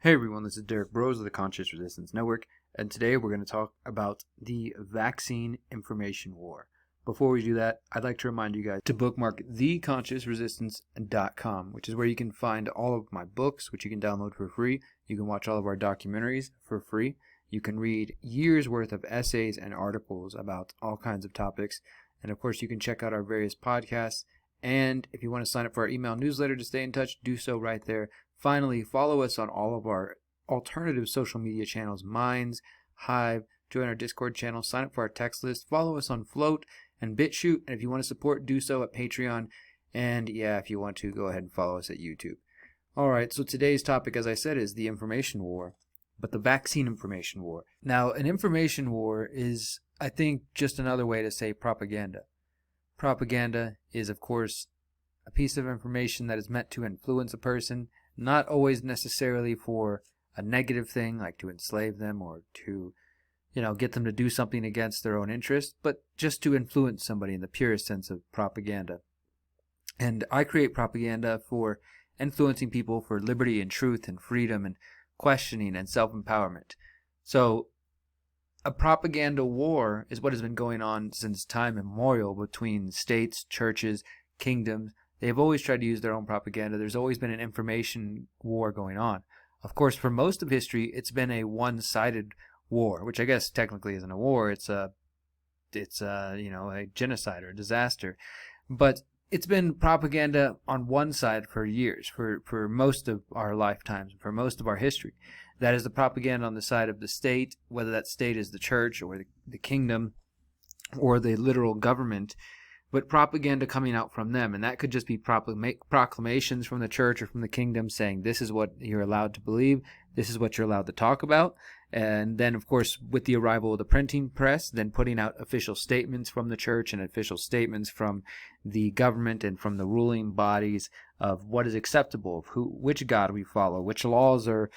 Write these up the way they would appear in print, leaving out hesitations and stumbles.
Hey everyone, this is Derek Bros of the Conscious Resistance Network, and today we're going to talk about the vaccine information war. Before we do that, I'd like to remind you guys to bookmark theconsciousresistance.com, which is where you can find all of my books, which you can download for free. You can watch all of our documentaries for free. You can read years worth of essays and articles about all kinds of topics. And of course, you can check out our various podcasts. And if you want to sign up for our email newsletter to stay in touch, do so right there. Finally, follow us on all of our alternative social media channels, Minds, Hive, join our Discord channel, sign up for our text list, follow us on Float and BitChute, and if you want to support, do so at Patreon, and yeah, if you want to, go ahead and follow us at YouTube. Alright, so today's topic, as I said, is the information war, but the vaccine information war. Now, an information war is, I think, just another way to say propaganda. Propaganda is, of course, a piece of information that is meant to influence a person, not always necessarily for a negative thing like to enslave them or to, get them to do something against their own interest, but just to influence somebody in the purest sense of propaganda. And I create propaganda for influencing people for liberty and truth and freedom and questioning and self-empowerment. So a propaganda war is what has been going on since time immemorial between states, churches, kingdoms. They've always tried to use their own propaganda. There's always been an information war going on. Of course, for most of history, it's been a one-sided war, which I guess technically isn't a war. It's a genocide or a disaster. But it's been propaganda on one side for years, for most of our lifetimes, for most of our history. That is the propaganda on the side of the state, whether that state is the church or the kingdom or the literal government, but propaganda coming out from them. And that could just be proclamations from the church or from the kingdom saying this is what you're allowed to believe, this is what you're allowed to talk about. And then, of course, with the arrival of the printing press, then putting out official statements from the church and official statements from the government and from the ruling bodies of what is acceptable, of which God we follow, which laws are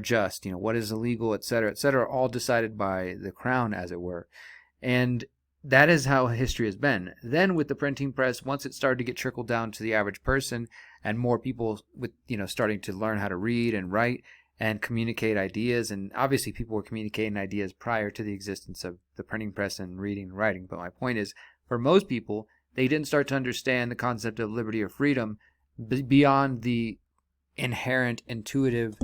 just, what is illegal, etc., all decided by the crown, as it were. And that is how history has been. Then with the printing press, once it started to get trickled down to the average person and more people with, starting to learn how to read and write and communicate ideas, and obviously people were communicating ideas prior to the existence of the printing press and reading and writing. But my point is, for most people, they didn't start to understand the concept of liberty or freedom beyond the inherent intuitive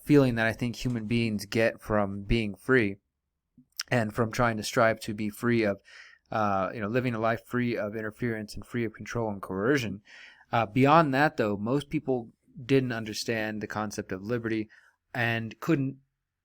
feeling that I think human beings get from being free. And from trying to strive to be free of, living a life free of interference and free of control and coercion. Beyond that, though, most people didn't understand the concept of liberty and couldn't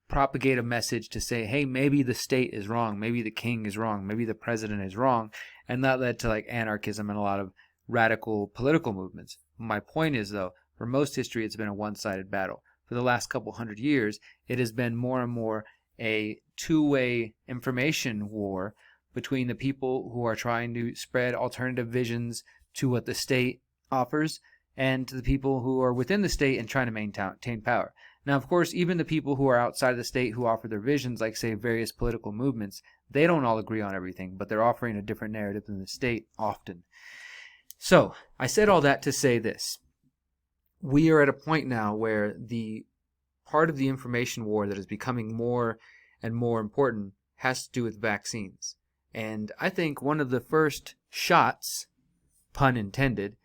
propagate a message to say, hey, maybe the state is wrong, maybe the king is wrong, maybe the president is wrong. And that led to anarchism and a lot of radical political movements. My point is, though, for most history, it's been a one-sided battle. For the last couple hundred years, it has been more and more a two-way information war between the people who are trying to spread alternative visions to what the state offers and to the people who are within the state and trying to maintain power. Now, of course, even the people who are outside of the state who offer their visions, like, say, various political movements, they don't all agree on everything, but they're offering a different narrative than the state often. So, I said all that to say this. We are at a point now where the part of the information war that is becoming more and more important has to do with vaccines. And I think one of the first shots, pun intended,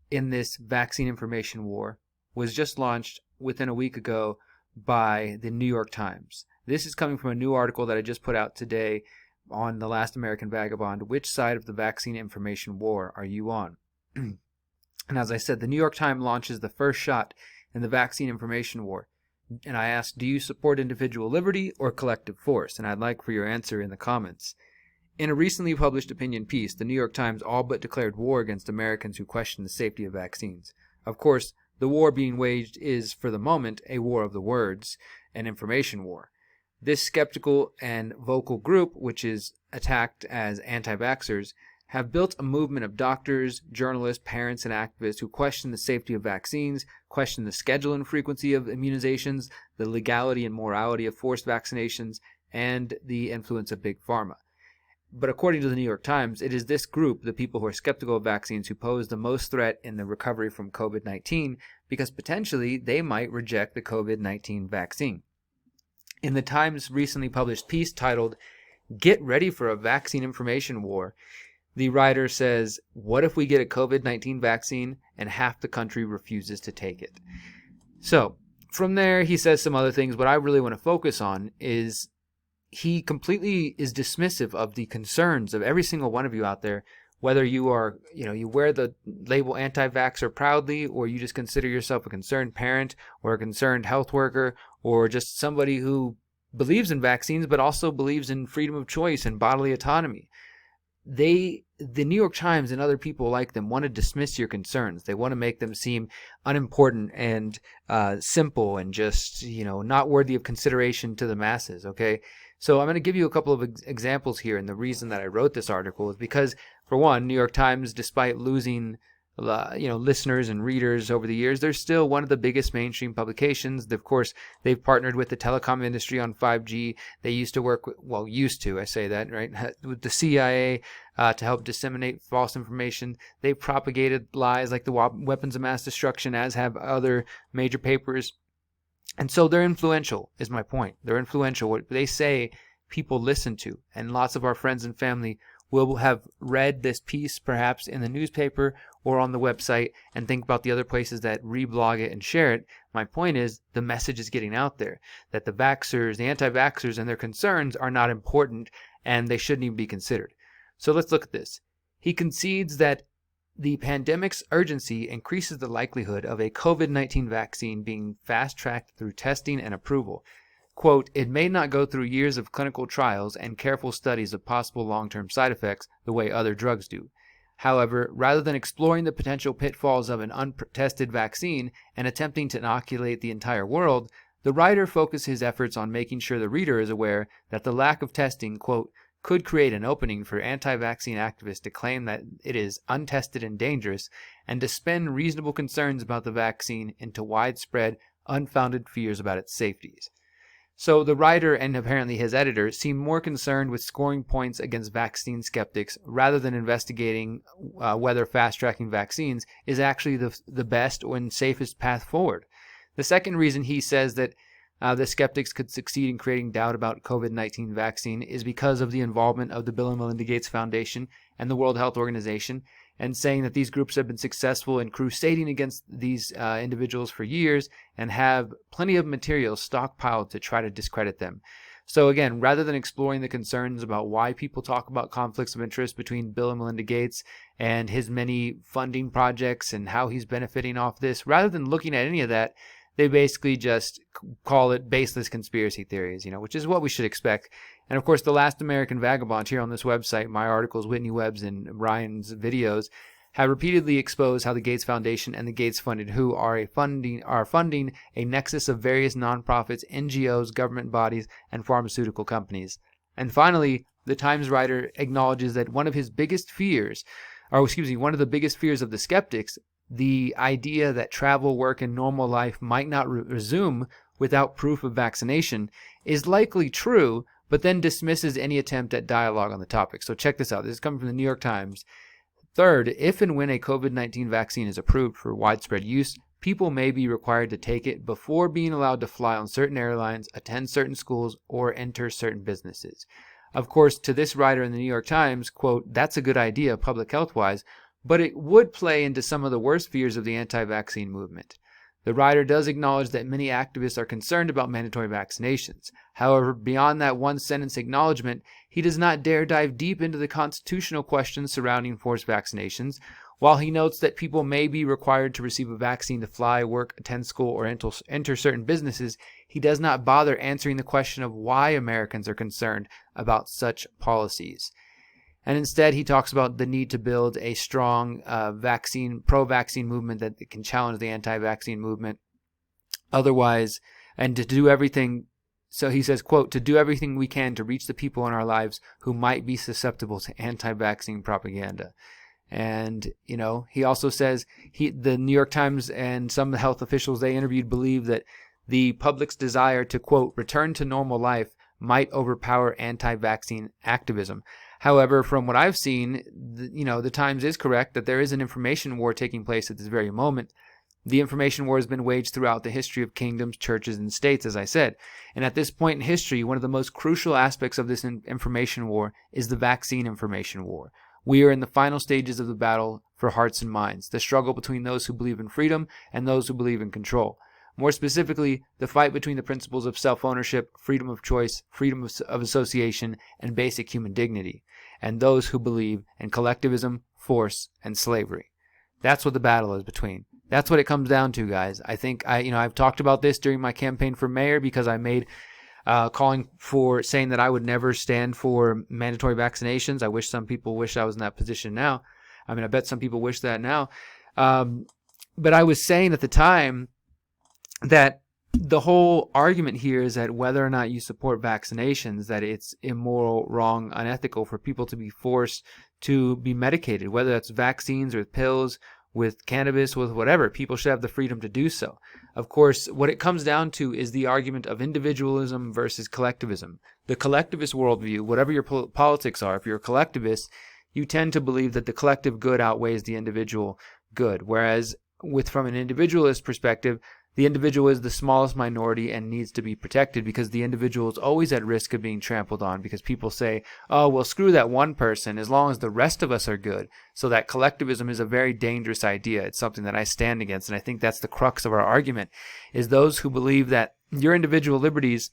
in this vaccine information war was just launched within a week ago by the New York Times. This is coming from a new article that I just put out today on The Last American Vagabond. Which side of the vaccine information war are you on? And as I said, the New York Times launches the first shot in the vaccine information war. And I asked, do you support individual liberty or collective force? And I'd like for your answer in the comments. In a recently published opinion piece, the New York Times all but declared war against Americans who question the safety of vaccines. Of course, the war being waged is, for the moment, a war of the words, an information war. This skeptical and vocal group, which is attacked as anti-vaxxers, have built a movement of doctors, journalists, parents, and activists who question the safety of vaccines, question the schedule and frequency of immunizations, the legality and morality of forced vaccinations, and the influence of Big Pharma. But according to the New York Times, it is this group, the people who are skeptical of vaccines, who pose the most threat in the recovery from COVID-19 because potentially they might reject the COVID-19 vaccine. In the Times' recently published piece titled, "Get Ready for a Vaccine Information War," the writer says, what if we get a COVID-19 vaccine and half the country refuses to take it? So from there, he says some other things. What I really want to focus on is he completely is dismissive of the concerns of every single one of you out there, whether you are, you wear the label anti-vaxxer proudly, or you just consider yourself a concerned parent or a concerned health worker, or just somebody who believes in vaccines but also believes in freedom of choice and bodily autonomy. The New York Times and other people like them want to dismiss your concerns. They want to make them seem unimportant and simple and just, not worthy of consideration to the masses, okay? So I'm going to give you a couple of examples here, and the reason that I wrote this article is because, for one, New York Times, despite losing listeners and readers over the years, they're still one of the biggest mainstream publications. Of course, they've partnered with the telecom industry on 5G. They used to work with, I say that, right, with the CIA to help disseminate false information. They've propagated lies like the weapons of mass destruction, as have other major papers. And so they're influential, is my point. They're influential. What they say, people listen to. And lots of our friends and family will have read this piece perhaps in the newspaper or on the website and think about the other places that reblog it and share it. My point is, the message is getting out there that the vaxxers, the anti-vaxxers, and their concerns are not important and they shouldn't even be considered. So let's look at this. He concedes that the pandemic's urgency increases the likelihood of a COVID-19 vaccine being fast-tracked through testing and approval. Quote, "It may not go through years of clinical trials and careful studies of possible long-term side effects the way other drugs do. However, rather than exploring the potential pitfalls of an untested vaccine and attempting to inoculate the entire world, the writer focused his efforts on making sure the reader is aware that the lack of testing, quote, could create an opening for anti-vaccine activists to claim that it is untested and dangerous, and to spin reasonable concerns about the vaccine into widespread, unfounded fears about its safeties." So the writer and apparently his editor seem more concerned with scoring points against vaccine skeptics rather than investigating whether fast-tracking vaccines is actually the best and safest path forward. The second reason he says that the skeptics could succeed in creating doubt about COVID-19 vaccine is because of the involvement of the Bill and Melinda Gates Foundation and the World Health Organization, and saying that these groups have been successful in crusading against these individuals for years and have plenty of material stockpiled to try to discredit them. So again, rather than exploring the concerns about why people talk about conflicts of interest between Bill and Melinda Gates and his many funding projects and how he's benefiting off this, rather than looking at any of that, they basically just call it baseless conspiracy theories, which is what we should expect. And of course, the last American vagabond here on this website, my articles, Whitney Webb's, and Ryan's videos, have repeatedly exposed how the Gates Foundation and the Gates Funded Who are funding a nexus of various nonprofits, NGOs, government bodies, and pharmaceutical companies. And finally, the Times writer acknowledges that one of the biggest fears of the skeptics, the idea that travel, work, and normal life might not resume without proof of vaccination, is likely true, but then dismisses any attempt at dialogue on the topic. So check this out. This is coming from the New York Times. Third, if and when a COVID-19 vaccine is approved for widespread use, people may be required to take it before being allowed to fly on certain airlines, attend certain schools, or enter certain businesses. Of course, to this writer in the New York Times, quote, "That's a good idea public health-wise, but it would play into some of the worst fears of the anti-vaccine movement." The writer does acknowledge that many activists are concerned about mandatory vaccinations. However, beyond that one-sentence acknowledgement, he does not dare dive deep into the constitutional questions surrounding forced vaccinations. While he notes that people may be required to receive a vaccine to fly, work, attend school, or enter certain businesses, he does not bother answering the question of why Americans are concerned about such policies. And instead, he talks about the need to build a strong pro-vaccine movement that can challenge the anti-vaccine movement. Otherwise, and to do everything, so he says, quote, "to do everything we can to reach the people in our lives who might be susceptible to anti-vaccine propaganda." And, he also says the New York Times and some of the health officials they interviewed believe that the public's desire to, quote, "return to normal life" might overpower anti-vaccine activism. However, from what I've seen, the Times is correct that there is an information war taking place at this very moment. The information war has been waged throughout the history of kingdoms, churches, and states, as I said. And at this point in history, one of the most crucial aspects of this information war is the vaccine information war. We are in the final stages of the battle for hearts and minds, the struggle between those who believe in freedom and those who believe in control. More specifically, the fight between the principles of self-ownership, freedom of choice, freedom of association, and basic human dignity, and those who believe in collectivism, force, and slavery. That's what the battle is between. That's what it comes down to, guys. I think I've talked about this during my campaign for mayor because I made calling for saying that I would never stand for mandatory vaccinations. I wish some people wish I was in that position now. I mean, I bet some people wish that now. But I was saying at the time that the whole argument here is that whether or not you support vaccinations, that it's immoral, wrong, unethical for people to be forced to be medicated, whether that's vaccines or pills, with cannabis, with whatever. People should have the freedom to do so. Of course, what it comes down to is the argument of individualism versus collectivism. The collectivist worldview, whatever your politics are, if you're a collectivist, you tend to believe that the collective good outweighs the individual good. Whereas from an individualist perspective, the individual is the smallest minority and needs to be protected because the individual is always at risk of being trampled on because people say, oh, well, screw that one person as long as the rest of us are good. So that collectivism is a very dangerous idea. It's something that I stand against, and I think that's the crux of our argument, is those who believe that your individual liberties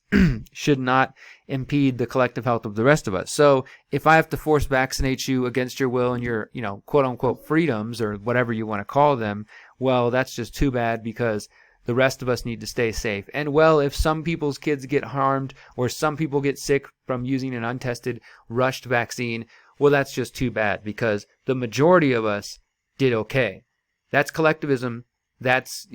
should not impede the collective health of the rest of us. So if I have to force vaccinate you against your will and your, quote-unquote freedoms or whatever you want to call them, well, that's just too bad because the rest of us need to stay safe. And well, if some people's kids get harmed or some people get sick from using an untested, rushed vaccine, well, that's just too bad because the majority of us did okay. That's collectivism. That's,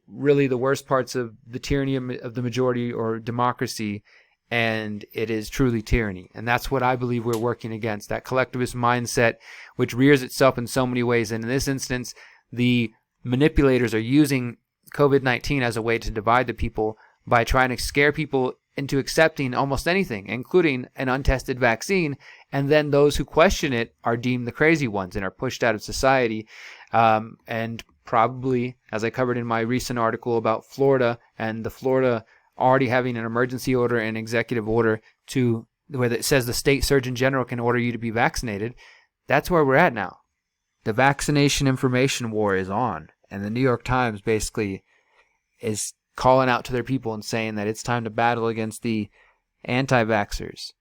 really the worst parts of the tyranny of the majority or democracy. And it is truly tyranny. And that's what I believe we're working against, that collectivist mindset, which rears itself in so many ways. And in this instance, the manipulators are using COVID-19 as a way to divide the people by trying to scare people into accepting almost anything, including an untested vaccine, and then those who question it are deemed the crazy ones and are pushed out of society. And probably, as I covered in my recent article about Florida, and the Florida already having an emergency order and executive order where it says the state surgeon general can order you to be vaccinated, that's where we're at now. The vaccination information war is on. And the New York Times basically is calling out to their people and saying that it's time to battle against the anti-vaxxers.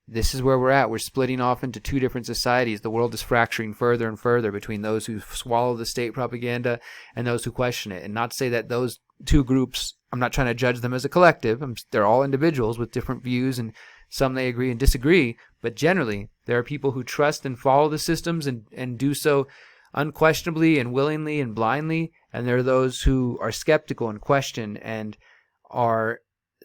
This is where we're at. We're splitting off into two different societies. The world is fracturing further and further between those who swallow the state propaganda and those who question it. And not to say that those two groups, I'm not trying to judge them as a collective. They're all individuals with different views, and some they agree and disagree. But generally, there are people who trust and follow the systems and do so unquestionably and willingly and blindly, and there are those who are skeptical and question and are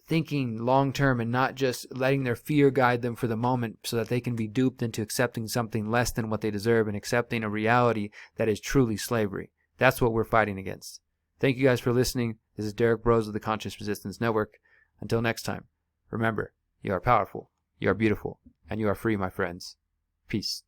thinking long term and not just letting their fear guide them for the moment so that they can be duped into accepting something less than what they deserve and accepting a reality that is truly slavery. That's what we're fighting against. Thank you guys for listening. This is Derek Bros of the Conscious Resistance Network. Until next time, remember, you are powerful, you are beautiful, and you are free, my friends. Peace.